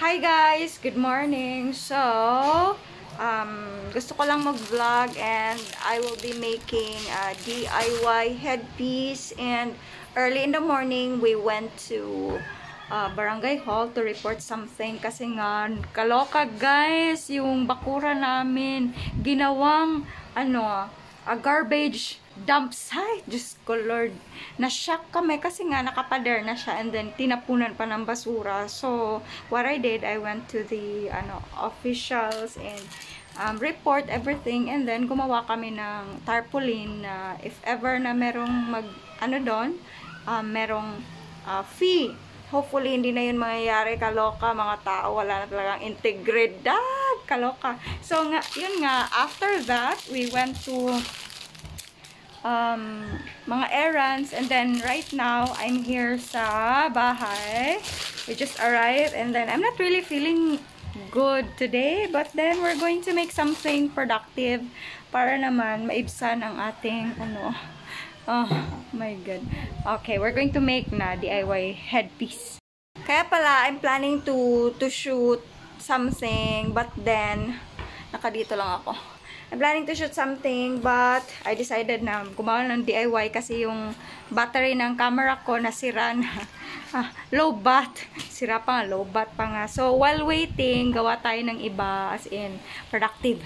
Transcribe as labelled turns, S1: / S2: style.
S1: Hi guys! Good morning! So, gusto ko lang mag-vlog and I will be making a DIY headpiece, and early in the morning we went to barangay hall to report something kasi nga kaloka guys, yung bakura namin ginawang a garbage dump site. Diyos ko Lord, na-shock kami kasi nga nakapader na siya and then tinapunan pa ng basura. So what I did, I went to the officials and report everything, and then gumawa kami ng tarpaulin na if ever na merong doon, merong fee. Hopefully hindi na yun mangyayari. Kaloka, mga tao wala na talagang integridad, kaloka. So nga, yun nga, after that we went to mga errands, and then right now I'm here sa bahay. We just arrived and then I'm not really feeling good today, but then we're going to make something productive para naman maibsan ang ating oh my god. Okay, we're going to make na DIY headpiece. Kaya pala I'm planning to shoot something, but then nakadito lang ako. I'm planning to shoot something, but I decided na gumawa ng DIY kasi yung battery ng camera ko nasira na. Low bat. Sira pa nga, low bat pa nga. So, while waiting, gawa tayo ng iba, as in, productive.